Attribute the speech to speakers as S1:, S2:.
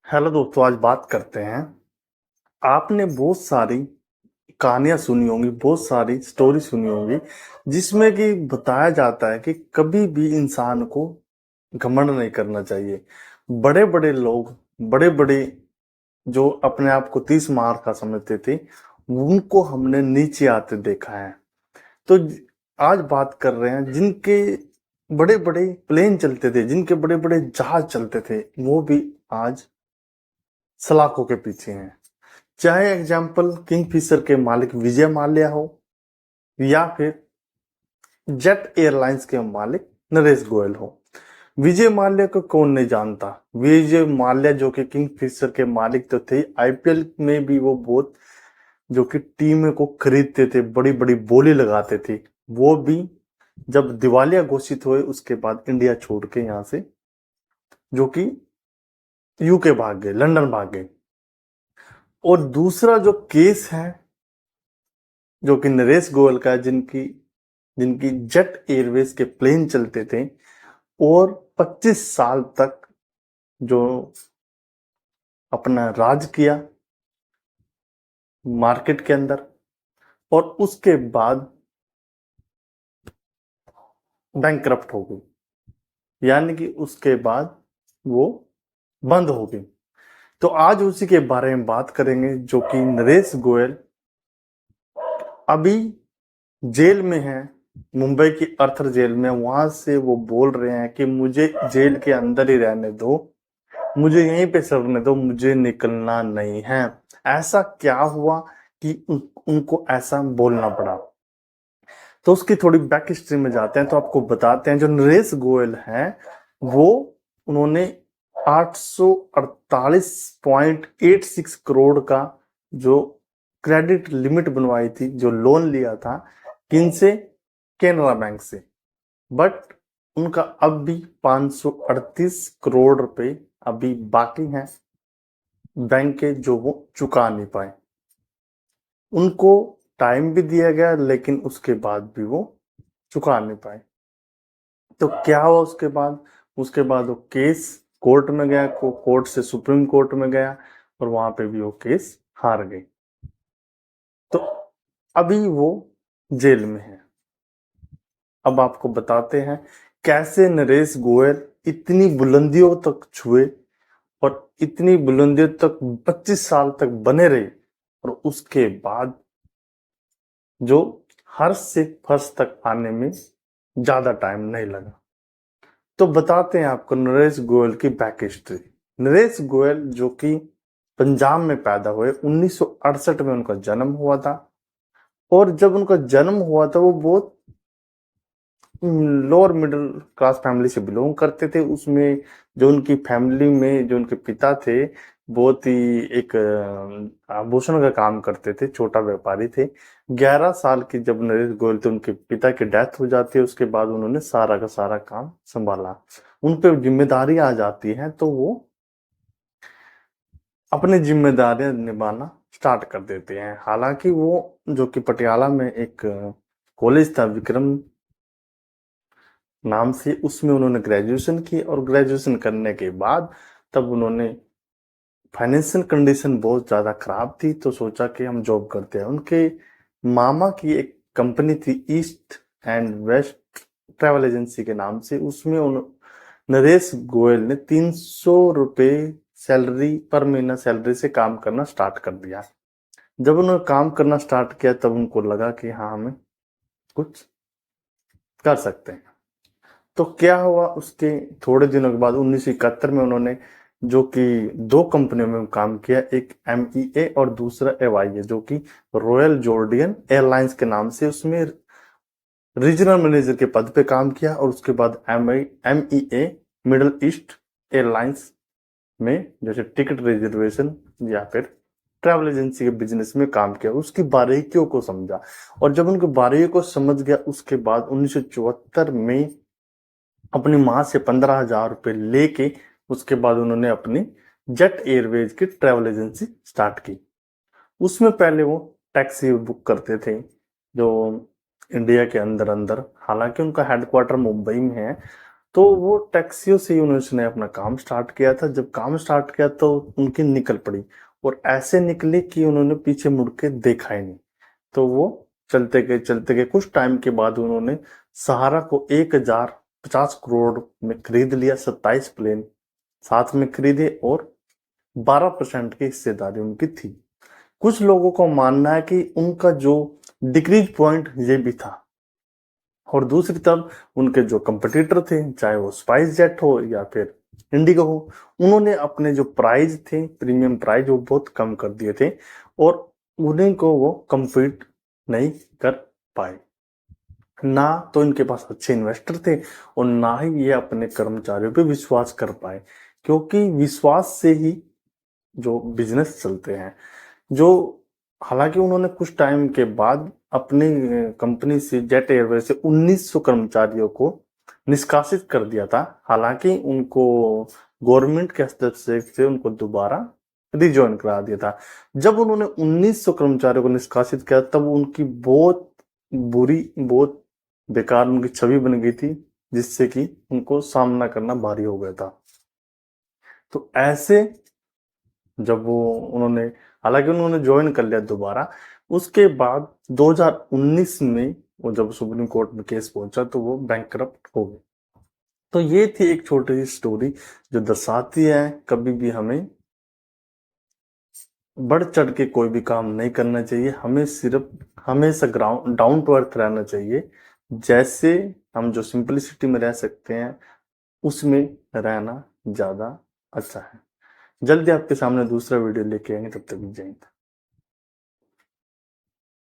S1: Hello दोस्तों, आज बात करते हैं। आपने बहुत सारी कहानियां सुनी होंगी, बहुत सारी स्टोरी सुनी होंगी, जिसमें कि बताया जाता है कि कभी भी इंसान को घमंड नहीं करना चाहिए। बड़े बड़े लोग, बड़े बड़े जो अपने आप को 30 मार का समझते थे, उनको हमने नीचे आते देखा है। तो आज बात कर रहे हैं जिनके बड़े बड़े प्लेन चलते थे, जिनके बड़े बड़े जहाज चलते थे, वो भी आज सलाखों के पीछे हैं। चाहे एग्जाम्पल किंगफिशर के मालिक विजय माल्या हो, या फिर जेट एयरलाइंस के मालिक नरेश गोयल हो। विजय माल्या को कौन नहीं जानता। विजय माल्या जो कि किंगफिशर के मालिक तो थे, आईपीएल में भी वो बहुत जो कि टीम को खरीदते थे, बड़ी बड़ी बोली लगाते थे। वो भी जब दिवालिया घोषित हुए उसके बाद इंडिया छोड़ के यहाँ से जो कि यूके भाग गए, लंदन भाग गए। और दूसरा जो केस है जो कि नरेश गोयल का, जिनकी जिनकी जेट एयरवेज के प्लेन चलते थे और 25 साल तक जो अपना राज किया मार्केट के अंदर, और उसके बाद बैंकरप्ट हो गई, यानी कि उसके बाद वो बंद हो गई। तो आज उसी के बारे में बात करेंगे, जो कि नरेश गोयल अभी जेल में है, मुंबई की अर्थर जेल में। वहां से वो बोल रहे हैं कि मुझे जेल के अंदर ही रहने दो, मुझे यहीं पे सड़ने दो, मुझे निकलना नहीं है। ऐसा क्या हुआ कि उनको ऐसा बोलना पड़ा। तो उसकी थोड़ी बैक हिस्ट्री में जाते हैं, तो आपको बताते हैं जो नरेश गोयल हैं वो, उन्होंने 848.86 करोड़ का जो क्रेडिट लिमिट बनवाई थी, जो लोन लिया था, किनसे? केनरा बैंक से। बट उनका अब भी 538 करोड़ रुपए अभी बाकी हैं बैंक के, जो वो चुका नहीं पाए। उनको टाइम भी दिया गया, लेकिन उसके बाद भी वो चुका नहीं पाए। तो क्या हुआ उसके बाद? उसके बाद वो केस कोर्ट में गया, कोर्ट से सुप्रीम कोर्ट में गया, और वहां पे भी वो केस हार गई। तो अभी वो जेल में है। अब आपको बताते हैं कैसे नरेश गोयल इतनी बुलंदियों तक छुए, और इतनी बुलंदियों तक 25 साल तक बने रहे, और उसके बाद जो हर्ष से फर्श तक आने में ज्यादा टाइम नहीं लगा। तो बताते हैं आपको नरेश गोयल की बैक हिस्ट्री। नरेश गोयल जो कि पंजाब में पैदा हुए, 1968 में उनका जन्म हुआ था। और जब उनका जन्म हुआ था, वो बहुत लोअर मिडिल क्लास फैमिली से बिलोंग करते थे। उसमें जो उनकी फैमिली में जो उनके पिता थे, बहुत ही एक आभूषण का काम करते थे, छोटा व्यापारी थे। 11 साल की जब नरेश गोयल थे, उनके पिता की डेथ हो जाती है। उसके बाद उन्होंने सारा का सारा काम संभाला, उन पे जिम्मेदारी आ जाती है, तो वो अपनी जिम्मेदारियां निभाना स्टार्ट कर देते हैं। हालांकि वो जो कि पटियाला में एक कॉलेज था, विक्रम नाम से, उसमें उन्होंने ग्रेजुएशन की, और ग्रेजुएशन करने के बाद तब उन्होंने, फाइनेंशियल कंडीशन बहुत ज़्यादा खराब थी, तो सोचा कि हम जॉब करते हैं। उनके मामा की एक कंपनी थी, east and west travel agency के नाम से। उसमें नरेश गोयल ने 300 रुपये सैलरी पर महीना सैलरी से काम करना स्टार्ट कर दिया। जब उन्होंने काम करना स्टार्ट किया, तब उनको लगा कि हाँ, हमें कुछ कर सकते हैं। तो क्या हुआ, उसके थोड़े दिनों के बाद 1971 में उन्होंने जो कि दो कंपनियों में काम किया, एक MEA और दूसरा AYA, जो कि रॉयल जॉर्डियन एयरलाइंस के नाम से। उसमें रीजनल मैनेजर के पद पे काम किया, और उसके बाद MEA मिडल ईस्ट एयरलाइंस में जैसे टिकट रिजर्वेशन या फिर ट्रैवल एजेंसी के बिजनेस में काम किया, उसकी बारीकियों को समझा। और जब उनको बारीकियों को समझ गया, उसके बाद 1974 में अपनी माँ से 15,000 रुपये लेके, उसके बाद उन्होंने अपनी जेट एयरवेज की ट्रैवल एजेंसी स्टार्ट की। उसमें पहले वो टैक्सी बुक करते थे, जो इंडिया के अंदर अंदर, हालांकि उनका हेडक्वार्टर मुंबई में है, तो वो टैक्सियों से ही उन्होंने अपना काम स्टार्ट किया था। जब काम स्टार्ट किया तो उनकी निकल पड़ी, और ऐसे निकले कि उन्होंने पीछे मुड़ के देखा ही नहीं। तो वो चलते गए कुछ टाइम के बाद उन्होंने सहारा को 1050 करोड़ में खरीद लिया। 27 प्लेन साथ में खरीदे और 12% की हिस्सेदारी उनकी थी। कुछ लोगों का मानना है कि उनका जो डिक्रीज पॉइंट ये भी था। और दूसरी तरफ उनके जो कंपटीटर थे, चाहे वो स्पाइस जेट हो या फिर इंडिगो हो, उन्होंने अपने जो प्राइस थे, प्रीमियम प्राइस, वो बहुत कम कर दिए थे और उन्हीं को वो कम्पीट नहीं कर पाए। ना तो इनके पास अच्छे इन्वेस्टर थे और ना ही ये अपने कर्मचारियों पे विश्वास कर पाए, क्योंकि विश्वास से ही जो बिजनेस चलते हैं। जो हालांकि उन्होंने कुछ टाइम के बाद अपनी कंपनी से, जेट एयरवेज से 1900 कर्मचारियों को निष्कासित कर दिया था। हालांकि उनको गवर्नमेंट के हस्तक्षेप से उनको दोबारा रिज्वाइन करा दिया था। जब उन्होंने 1900 कर्मचारियों को निष्कासित किया तब उनकी बहुत बुरी, बहुत बेकार उनकी छवि बन गई थी, जिससे कि उनको सामना करना भारी हो गया था। तो ऐसे जब वो उन्होंने हालांकि उन्होंने ज्वाइन कर लिया दोबारा, उसके बाद 2019 में वो जब सुप्रीम कोर्ट में केस पहुंचा तो वो बैंकरप्ट हो गए। तो ये थी एक छोटी सी स्टोरी जो दर्शाती है कभी भी हमें बढ़ चढ़ के कोई भी काम नहीं करना चाहिए। हमें सिर्फ हमेशा ग्राउंड डाउन टू अर्थ रहना चाहिए। जैसे हम जो सिंपलिसिटी में रह सकते हैं उसमें रहना ज्यादा अच्छा है। जल्दी आपके सामने दूसरा वीडियो लेके आएंगे, तब तक जय हिंद।